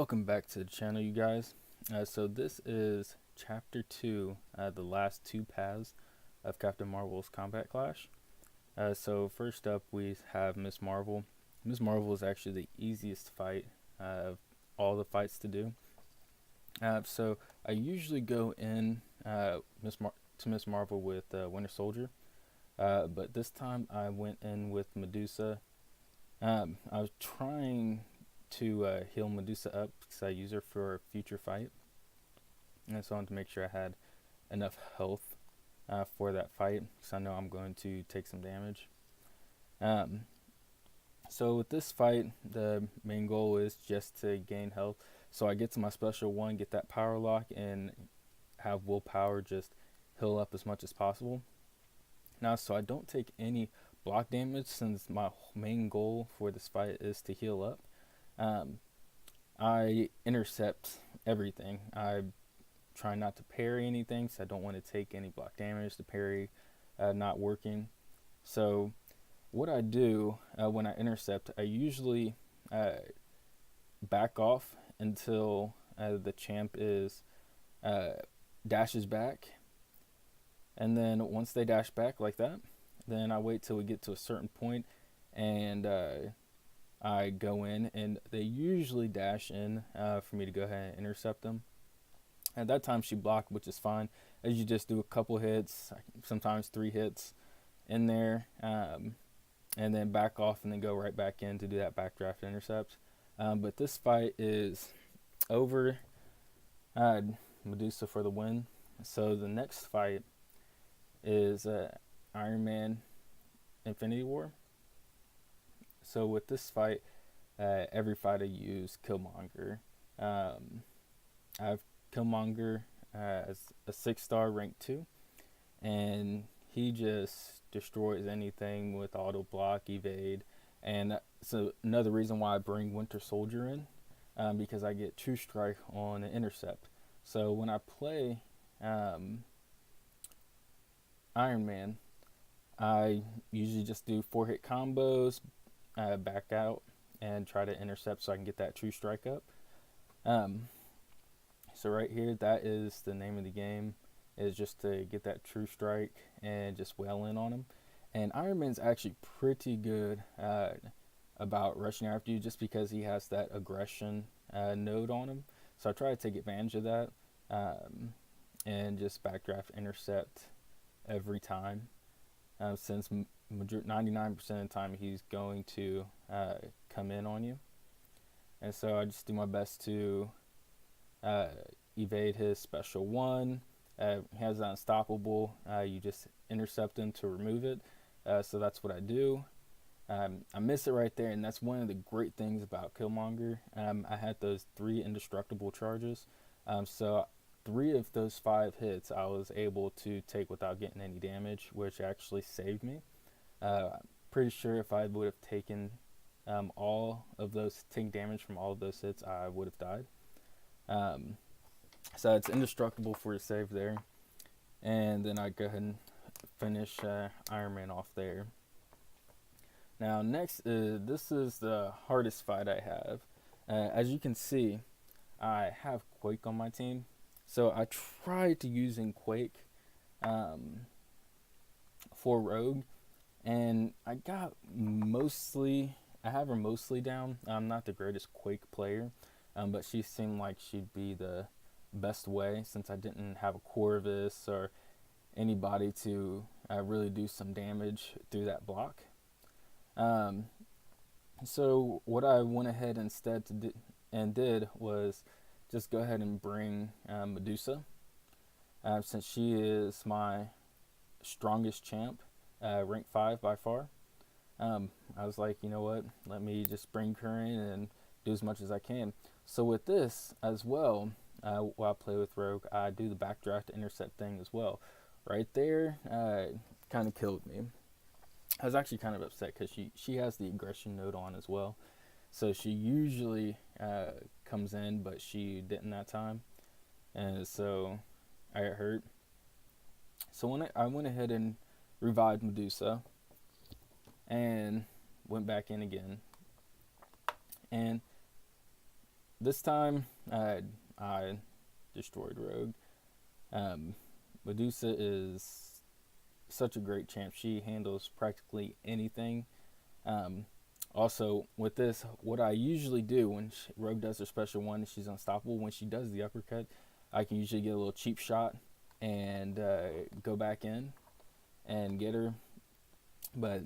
Welcome back to the channel, you guys. So this is Chapter 2, the last two paths of Captain Marvel's Combat Clash. So first up we have Miss Marvel. Miss Marvel is actually the easiest fight of all the fights to do. So I usually go in Miss Marvel with Winter Soldier, but this time I went in with Medusa. I was trying to heal Medusa up because I use her for a future fight, and so I wanted to make sure I had enough health for that fight because I know I'm going to take some damage. So with this fight, the main goal is just to gain health. So I get to my special one, get that power lock, and have willpower just heal up as much as possible. Now, so I don't take any block damage since my main goal for this fight is to heal up. I intercept everything. I try not to parry anything, so I don't want to take any block damage. The parry not working. So what I do when I intercept, I usually back off until the champ is dashes back, and then once they dash back like that, then I wait till we get to a certain point, and I go in, and they usually dash in for me to go ahead and intercept them. At that time she blocked, which is fine, as you just do a couple hits, sometimes 3 hits in there, and then back off and then go right back in to do that backdraft intercept. But this fight is over. Medusa for the win. So the next fight is Iron Man Infinity War. So with this fight, every fight I use Killmonger. I have Killmonger as a 6-star rank 2, and he just destroys anything with auto block, evade, and so another reason why I bring Winter Soldier in, because I get True Strike on an intercept. So when I play Iron Man, I usually just do 4-hit combos, back out, and try to intercept so I can get that True Strike up. So right here, that is the name of the game, is just to get that True Strike and just wail in on him. And Iron Man's actually pretty good about rushing after you, just because he has that aggression node on him. So I try to take advantage of that, and just backdraft intercept every time, since 99% of the time he's going to come in on you. And so I just do my best to evade his special one. He has Unstoppable. You just intercept him to remove it. So that's what I do. I miss it right there, and that's one of the great things about Killmonger. I had those 3 indestructible charges. So 3 of those 5 hits I was able to take without getting any damage, which actually saved me. Pretty sure if I would have taken taken damage from all of those hits, I would have died. So it's indestructible for a save there, and then I go ahead and finish Iron Man off there. Now next, this is the hardest fight I have. As you can see, I have Quake on my team, so I tried to using Quake for Rogue, and I have her mostly down. I'm not the greatest Quake player, but she seemed like she'd be the best way, since I didn't have a Corvus or anybody to really do some damage through that block. So what I went ahead instead did was just go ahead and bring Medusa, since she is my strongest champ, rank 5 by far. I was like, you know what, let me just bring her in and do as much as I can. So with this as well, while I play with Rogue, I do the backdraft intercept thing as well. Right there, kind of killed me. I was actually kind of upset because she has the aggression node on as well. So she usually comes in, but she didn't that time. And so I got hurt. So when I went ahead and revived Medusa and went back in again. And this time I destroyed Rogue. Medusa is such a great champ. She handles practically anything. Um, Also, with this, what I usually do when Rogue does her special one, she's unstoppable. When she does the uppercut, I can usually get a little cheap shot and go back in and get her. But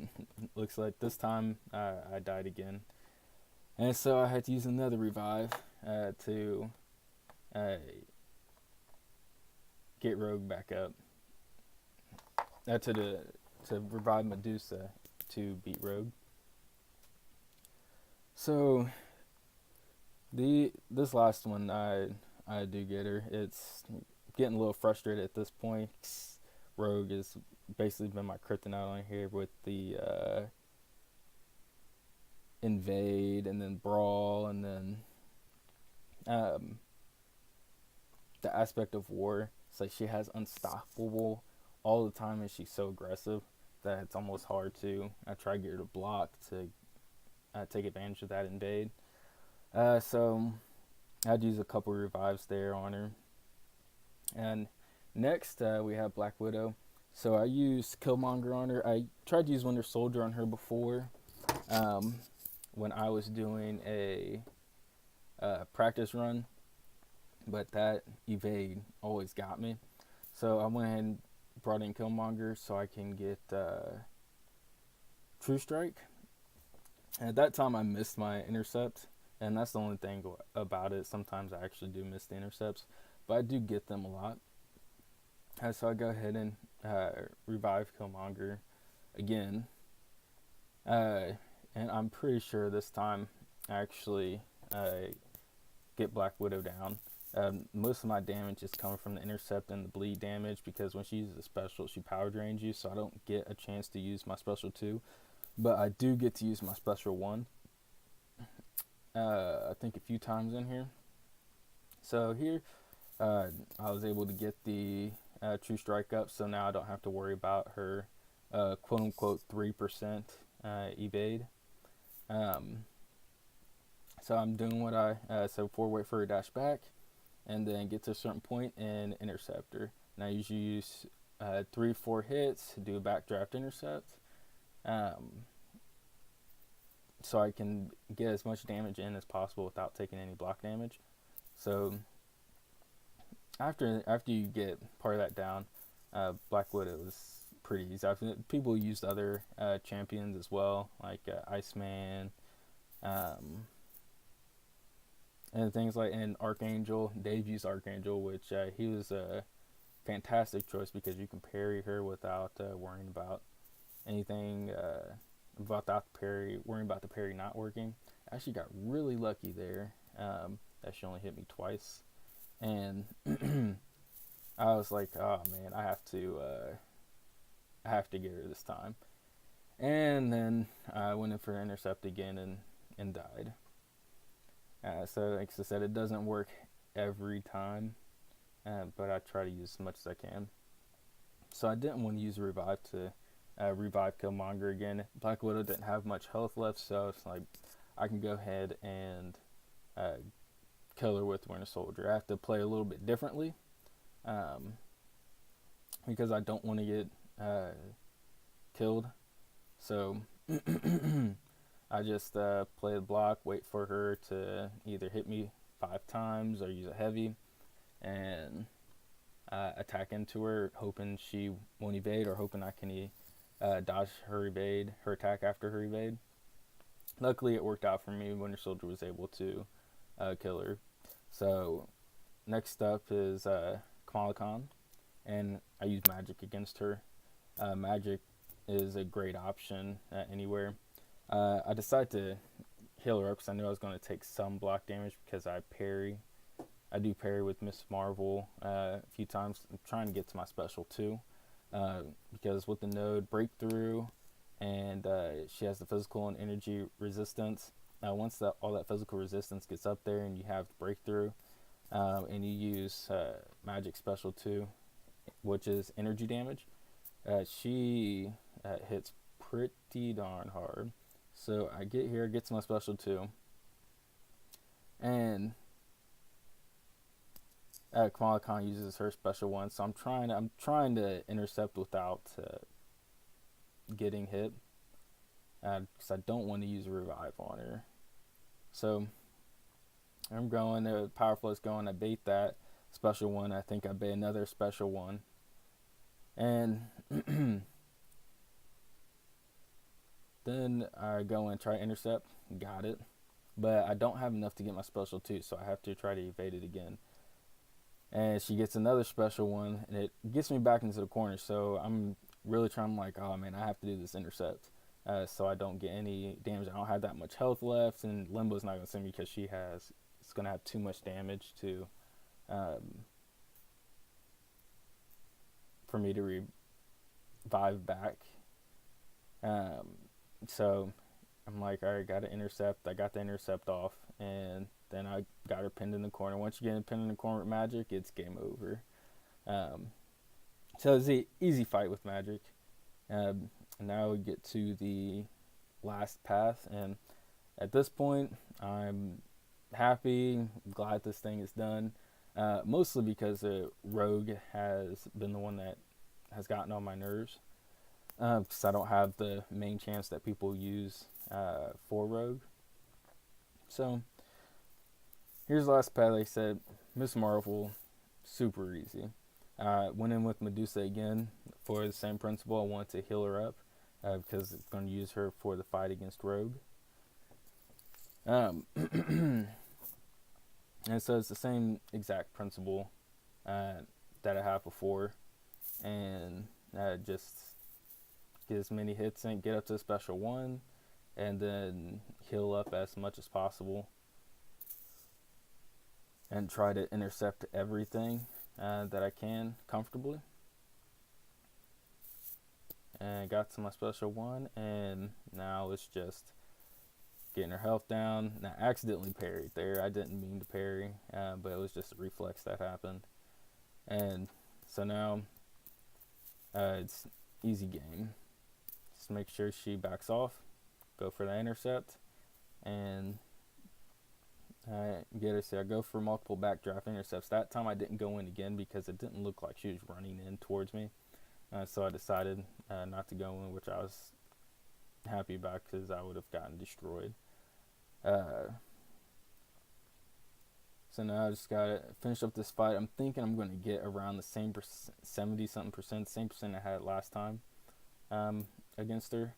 looks like this time I died again. And so I had to use another revive to uh, get Rogue back up. To revive Medusa to beat Rogue. So this last one I do get her. It's getting a little frustrated at this point. Rogue has basically been my kryptonite on here with the invade and then brawl and then the aspect of war. It's like she has unstoppable all the time and she's so aggressive that it's almost hard to try to get her to block to take advantage of that invade. So I'd use a couple revives there on her. And next we have Black Widow. So I used Killmonger on her. I tried to use Winter Soldier on her before when I was doing a practice run, but that evade always got me. So I went ahead and brought in Killmonger so I can get True Strike. And at that time I missed my intercept, and that's the only thing about it. Sometimes I actually do miss the intercepts, but I do get them a lot. So I go ahead and revive Killmonger again. And I'm pretty sure this time I actually get Black Widow down. Most of my damage is coming from the intercept and the bleed damage because when she uses a special, she power drains you, so I don't get a chance to use my special 2. But I do get to use my special 1. I think a few times in here. So here, I was able to get the True Strike up, so now I don't have to worry about her quote-unquote 3% evade. So I'm doing what I said before, wait for her dash back, and then get to a certain point and intercept her. And I usually use 3-4 hits to do a backdraft intercept. So I can get as much damage in as possible without taking any block damage. So after you get part of that down, Black Widow is pretty easy. People used other champions as well, like Iceman, and things like, and Archangel. Dave used Archangel, which he was a fantastic choice because you can parry her without worrying about anything, worrying about the parry not working. I actually got really lucky there that she only hit me twice, and I was like, oh man, I have to get her this time. And then I went in for an intercept again and died. So like I said, it doesn't work every time, but I try to use as much as I can. So I didn't want to use a revive to revive Killmonger again. Black Widow didn't have much health left, so it's like I can go ahead and kill her with Winter Soldier. I have to play a little bit differently because I don't want to get killed. So I just play the block, wait for her to either hit me 5 times or use a heavy, and attack into her, hoping she won't evade or hoping I can dodge her attack after her evade. Luckily, it worked out for me. Winter Soldier was able to kill her. So next up is Kamala Khan, and I use magic against her. Magic is a great option anywhere. I decided to heal her up because I knew I was going to take some block damage because I do parry with Miss Marvel a few times. I'm trying to get to my special 2 because with the node breakthrough, and she has the physical and energy resistance. Once all that physical resistance gets up there and you have the breakthrough, and you use magic special 2, which is energy damage, she hits pretty darn hard. So I get here, get to my special 2, and Kamala Khan uses her special one, so I'm trying to intercept without getting hit, because I don't want to use a revive on her. So I'm going. The power flow is going. I bait that special one. I think I bait another special one, and then I go and try to intercept. Got it, but I don't have enough to get my special 2, so I have to try to evade it again. And she gets another special one, and it gets me back into the corner. So I'm really trying. I'm like, oh man, I have to do this intercept, so I don't get any damage. I don't have that much health left, and Limbo's not gonna see me because it's gonna have too much damage to, for me to revive back. So I'm like, all right, got to intercept. I got the intercept off, and then I got her pinned in the corner. Once you get pinned in the corner with magic, it's game over. So it's an easy fight with magic. Now we get to the last path, and at this point, I'm happy, glad this thing is done. Mostly because the rogue has been the one that has gotten on my nerves. Because I don't have the main chance that people use for rogue. So here's the last path. Like I said, Miss Marvel, super easy. Went in with Medusa again for the same principle. I want to heal her up because I'm going to use her for the fight against rogue. And so it's the same exact principle that I have before, and just get as many hits in, get up to the special 1, and then heal up as much as possible, and try to intercept everything that I can comfortably. And got to my special 1, and now it's just getting her health down. And I accidentally parried there. I didn't mean to parry, but it was just a reflex that happened. And so now it's easy game. Just make sure she backs off, go for the intercept, and get her. See, I go for multiple backdraft intercepts. That time I didn't go in again because it didn't look like she was running in towards me. So I decided not to go in, which I was happy about because I would have gotten destroyed. So now I just got to finish up this fight. I'm thinking I'm going to get around the same 70-something percent, same percent I had last time against her.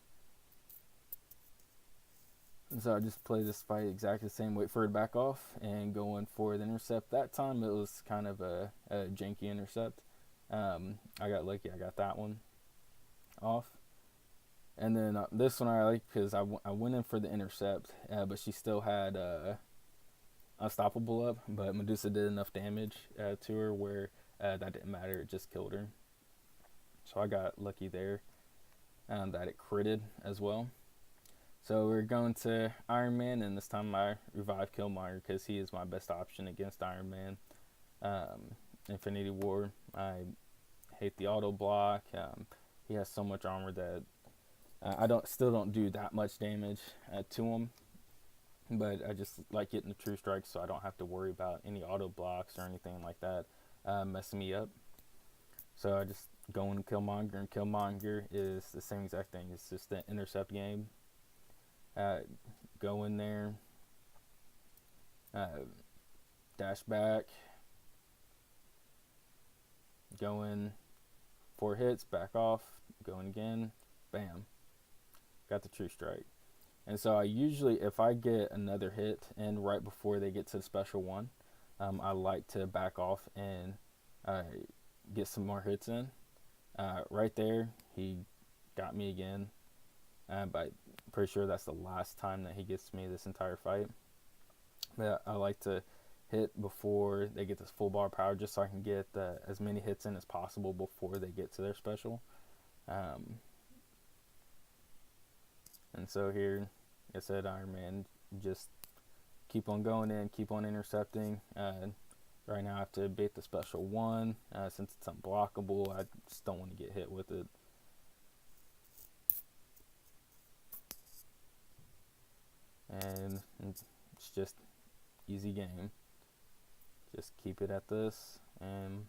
And so I just play this fight exactly the same, wait for her to back off, and go in for the intercept. That time it was kind of a janky intercept. I got lucky, I got that one off. And then this one I like because I went in for the intercept, but she still had Unstoppable up, but Medusa did enough damage to her where that didn't matter, it just killed her. So I got lucky there that it critted as well. So we're going to Iron Man, and this time I revive Killmonger because he is my best option against Iron Man. Infinity War, I hate the auto block. He has so much armor that I still don't do that much damage to him, but I just like getting the true strike so I don't have to worry about any auto blocks or anything like that messing me up. So I just go into Killmonger, and Killmonger is the same exact thing. It's just an intercept game. Go in there, dash back, go in 4 hits, back off, go in again, bam, got the true strike. And so I usually, if I get another hit in right before they get to the special 1, I like to back off and get some more hits in. Right there, he got me again, but I'm pretty sure that's the last time that he gets me this entire fight. But I like to hit before they get this full bar power, just so I can get as many hits in as possible before they get to their special. And so here, like I said, Iron Man, just keep on going in, keep on intercepting. Right now I have to bait the special 1 since it's unblockable. I just don't want to get hit with it. And it's just easy game. Just keep it at this, And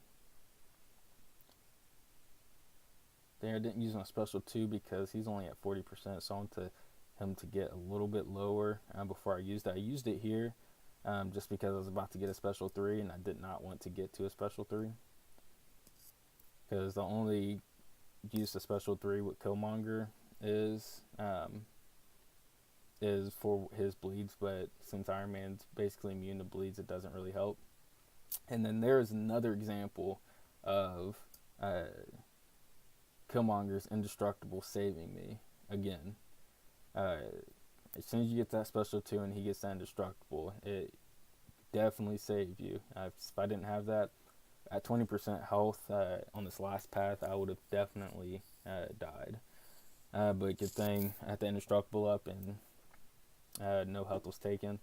there I didn't use my special 2 because he's only at 40%, so I want him to get a little bit lower before I used it. I used it here just because I was about to get a special 3 and I did not want to get to a special 3. Because the only use of special 3 with Killmonger is for his bleeds, but since Iron Man's basically immune to bleeds, it doesn't really help. And then there's another example of Killmonger's indestructible saving me again. As soon as you get that special 2 and he gets that indestructible, it definitely saves you. If I didn't have that at 20% health on this last path, I would have definitely died. But good thing I had the indestructible up and no health was taken.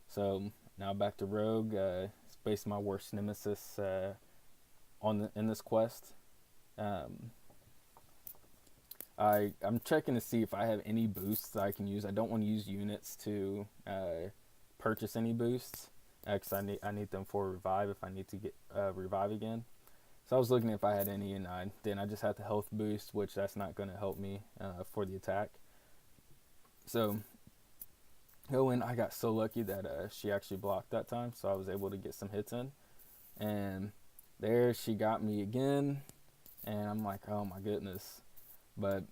So now back to Rogue. It's basically my worst nemesis in this quest. I'm checking to see if I have any boosts that I can use. I don't want to use units to purchase any boosts because I need them for revive if I need to get revive again. So I was looking if I had any, and I just had the health boost, which that's not going to help me for the attack. So Owen, I got so lucky that she actually blocked that time, so I was able to get some hits in. And there she got me again, and I'm like, oh my goodness. But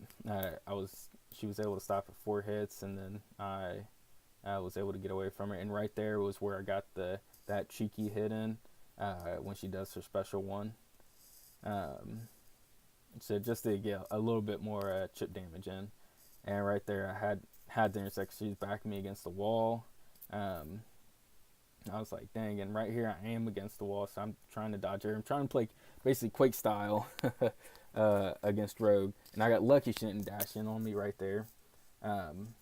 she was able to stop at 4 hits, and then I was able to get away from her. And right there was where I got that cheeky hit in when she does her special 1. So just to get a little bit more chip damage in. And right there I had the intersect. She's backing me against the wall. I was like, dang, and right here I am against the wall, so I'm trying to dodge her. I'm trying to play basically Quake style against Rogue, and I got lucky she didn't dash in on me right there. And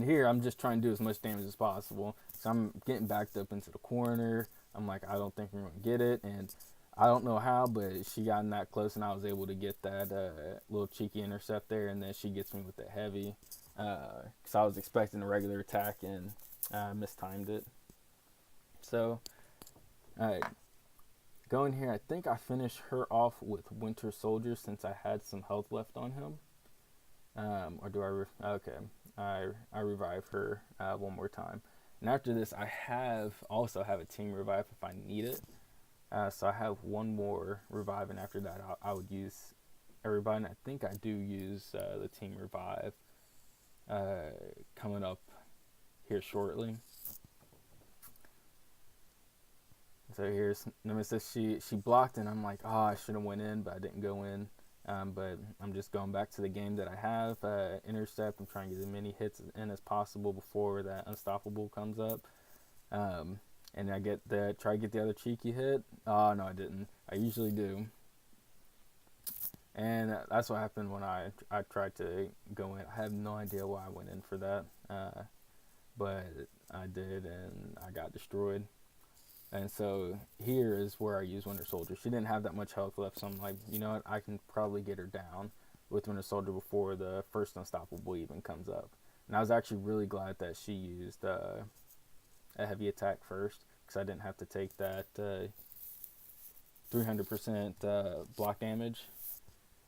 here I'm just trying to do as much damage as possible, so I'm getting backed up into the corner. I'm like, I don't think we're going to get it, and I don't know how, but she got in that close, and I was able to get that little cheeky intercept there, and then she gets me with the heavy, because I was expecting a regular attack, and mistimed it. So, going here, I think I finished her off with Winter Soldier since I had some health left on him. Or do I? Okay, I revive her one more time, and after this, I also have a team revive if I need it. So I have one more revive, and after that, I would use a revive. And I think I do use the team revive coming up here shortly. So here's Nemesis. She blocked, and I'm like, oh, I should have went in, but I didn't go in. But I'm just going back to the game that I have. Intercept. I'm trying to get as many hits in as possible before that unstoppable comes up. And I try to get the other cheeky hit. Oh, no, I didn't. I usually do. And that's what happened when I tried to go in. I have no idea why I went in for that. But I did, and I got destroyed. And so here is where I use Winter Soldier. She didn't have that much health left, so I'm like, you know what, I can probably get her down with Winter Soldier before the first unstoppable even comes up. And I was actually really glad that she used a heavy attack first, because I didn't have to take that 300% block damage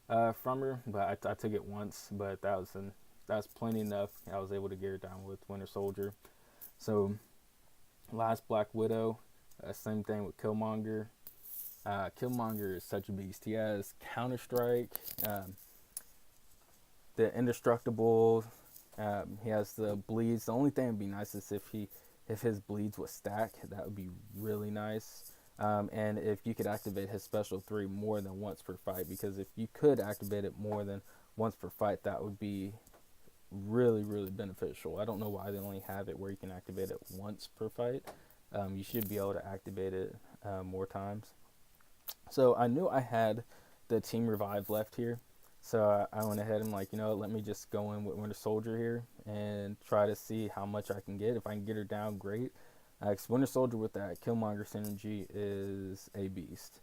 from her. But I took it once, but that was plenty enough. I was able to get her down with Winter Soldier. So last Black Widow. Same thing with Killmonger. Killmonger is such a beast. He has Counter-Strike, the Indestructible. He has the bleeds. The only thing would be nice is if his bleeds would stack. That would be really nice. And if you could activate his special 3 more than once per fight, because if you could activate it more than once per fight, that would be really, really beneficial. I don't know why they only have it where you can activate it once per fight. You should be able to activate it more times. So I knew I had the team revive left here. So I went ahead and like, you know, let me just go in with Winter Soldier here and try to see how much I can get. If I can get her down, great. Because Winter Soldier with that Killmonger synergy is a beast.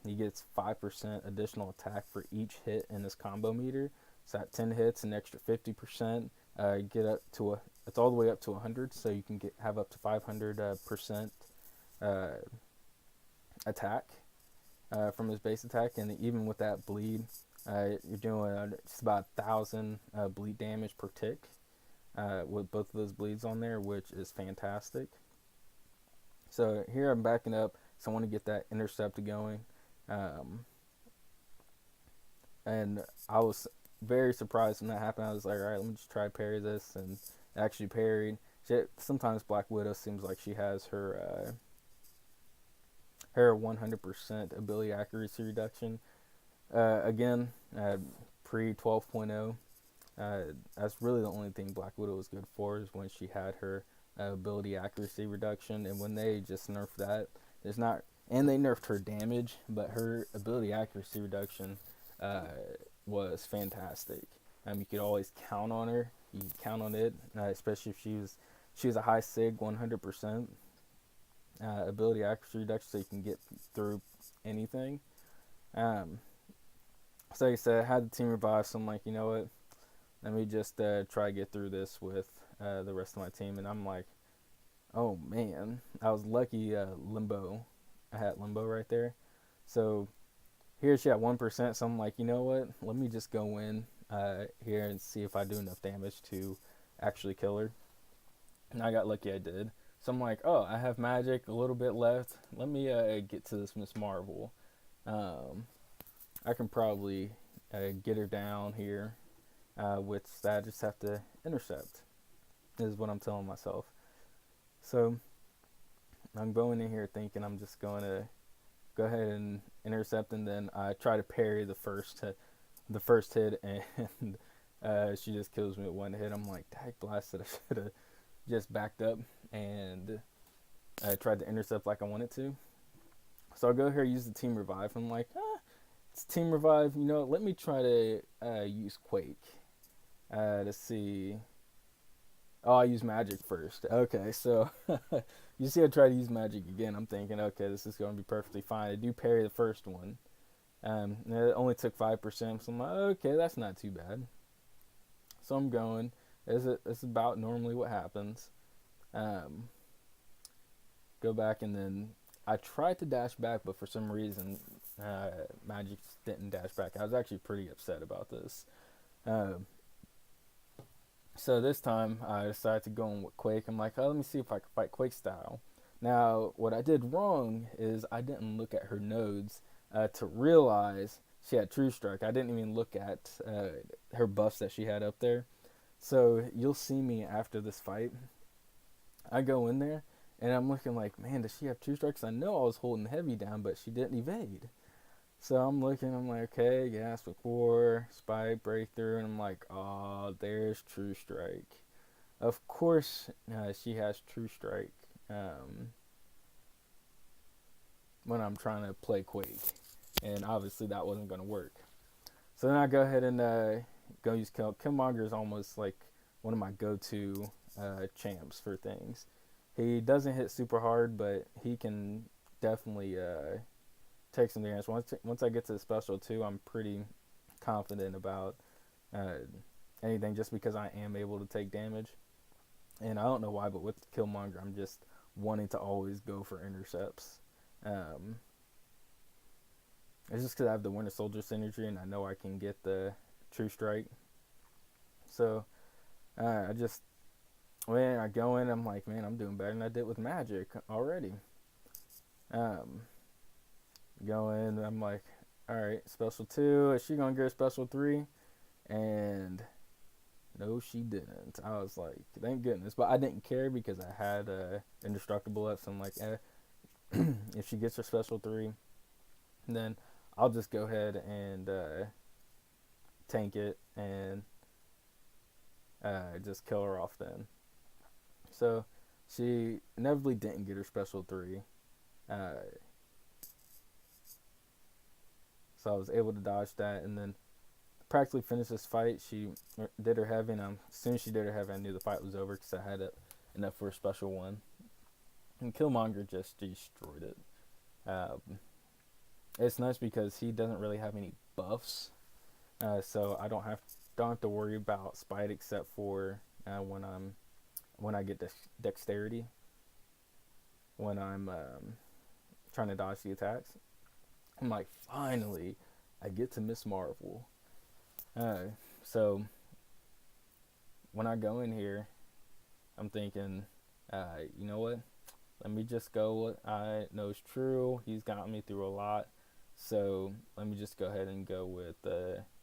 He gets 5% additional attack for each hit in his combo meter. So at 10 hits, an extra 50%. Get up to it's all the way up to 100, so you can have up to 500% attack from his base attack, and even with that bleed, you're doing just about 1,000 bleed damage per tick with both of those bleeds on there, which is fantastic. So here I'm backing up, so I want to get that intercept going. And I was very surprised when that happened. I was like, all right, let me just try to parry this, and actually parried. Sometimes Black Widow seems like she has her 100% ability accuracy reduction. Again, pre 12.0, that's really the only thing Black Widow was good for, is when she had her ability accuracy reduction. And when they just nerfed that, there's not, and they nerfed her damage, but her ability accuracy reduction was fantastic. You could always count on her. You could count on it, especially if she was a high sig 100% ability accuracy reduction, so you can get through anything. So like I said, I had the team revive, so I'm like, you know what? Let me just try to get through this with the rest of my team. And I'm like, oh man, I was lucky. Limbo, I had Limbo right there. So here she at 1%. So I'm like, you know what? Let me just go in here and see if I do enough damage to actually kill her. And I got lucky, I did. So I'm like, oh, I have magic, a little bit left. Let me get to this Miss Marvel. I can probably get her down here. Which I just have to intercept, is what I'm telling myself. So I'm going in here thinking I'm just going to go ahead and intercept, and then I try to parry the first hit, and she just kills me with one hit. I'm like, dang blasted, I should have just backed up and I tried to intercept like I wanted to. So I'll go here, use the team revive. I'm like, it's team revive, you know, let me try to use Quake to see. Oh, I use magic first. Okay, so you see I try to use magic again. I'm thinking, okay, this is going to be perfectly fine. I do parry the first one. It only took 5%, so I'm like, okay, that's not too bad. So I'm going. It's about normally what happens. Go back, and then I tried to dash back, but for some reason, magic didn't dash back. I was actually pretty upset about this. So this time I decided to go in with Quake. I'm like, oh, let me see if I can fight Quake style. Now, what I did wrong is I didn't look at her nodes to realize she had True Strike. I didn't even look at her buffs that she had up there. So you'll see me after this fight. I go in there, and I'm looking like, man, does she have True Strike? 'Cause I know I was holding heavy down, but she didn't evade. So I'm looking, I'm like, okay, gas before, spike, breakthrough, and I'm like, oh, there's True Strike. Of course, she has True Strike when I'm trying to play Quake, and obviously that wasn't going to work. So then I go ahead and go use Killmonger. Is almost like one of my go-to champs for things. He doesn't hit super hard, but he can definitely take some damage. Once I get to the special 2, I'm pretty confident about anything, just because I am able to take damage. And I don't know why, but with Killmonger, I'm just wanting to always go for intercepts. It's just because I have the Winter Soldier synergy, and I know I can get the True Strike. So when I go in, I'm like, man, I'm doing better than I did with magic already. Go in, I'm like, alright, special 2, is she gonna get a special 3? And no, she didn't. I was like, thank goodness. But I didn't care because I had indestructible up, so I'm like, if she gets her special 3, then I'll just go ahead and tank it and just kill her off then. So she inevitably didn't get her special 3. So I was able to dodge that, and then practically finished this fight. She did her heavy, and as soon as she did her heavy, I knew the fight was over because I had enough for a special 1. And Killmonger just destroyed it. It's nice because he doesn't really have any buffs, so I don't have to worry about Spite except for when I get dexterity, when I'm trying to dodge the attacks. I'm like, finally, I get to Miss Marvel. So when I go in here, I'm thinking, you know what? Let me just go what I know is true. He's got me through a lot. So let me just go ahead and go with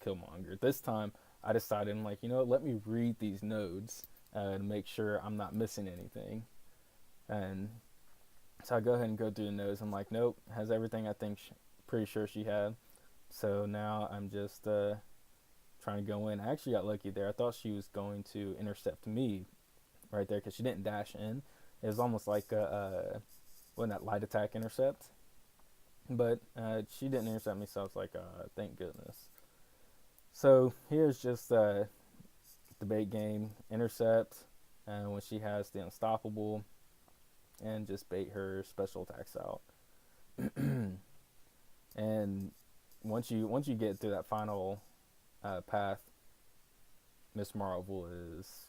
Killmonger. This time I decided, I'm like, you know what? Let me read these nodes to make sure I'm not missing anything. And so I go ahead and go through the nodes. I'm like, nope, has everything I think, pretty sure she had. So now I'm just trying to go in. I actually got lucky there. I thought she was going to intercept me right there because she didn't dash in. It was almost like wasn't that light attack intercept? But she didn't intercept me, so I was like, thank goodness. So here's just debate game intercept, and when she has the unstoppable, and just bait her special attacks out. And once you get through that final path, Miss Marvel is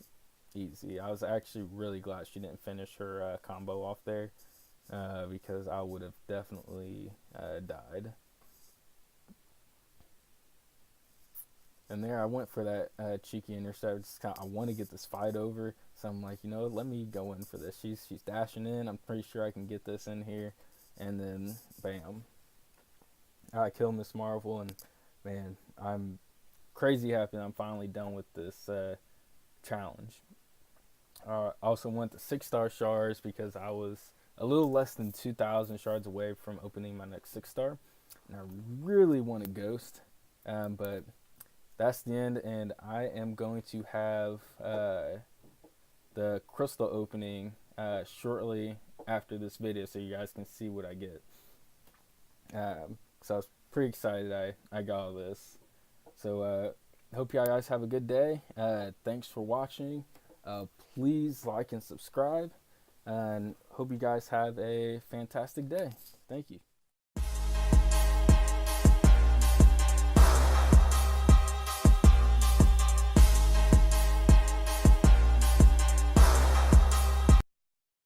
easy. I was actually really glad she didn't finish her combo off there, because I would have definitely died. And there I went for that cheeky intercept. Just I want to get this fight over, so I'm like, you know, let me go in for this. She's dashing in. I'm pretty sure I can get this in here, and then bam, I kill Miss Marvel, and man, I'm crazy happy I'm finally done with this challenge. I also went to 6-star shards because I was a little less than 2,000 shards away from opening my next 6-star, and I really want a ghost, but that's the end, and I am going to have the crystal opening shortly after this video, so you guys can see what I get. So I was pretty excited I got all this. So hope you guys have a good day. Thanks for watching. Please like and subscribe, and hope you guys have a fantastic day. Thank you.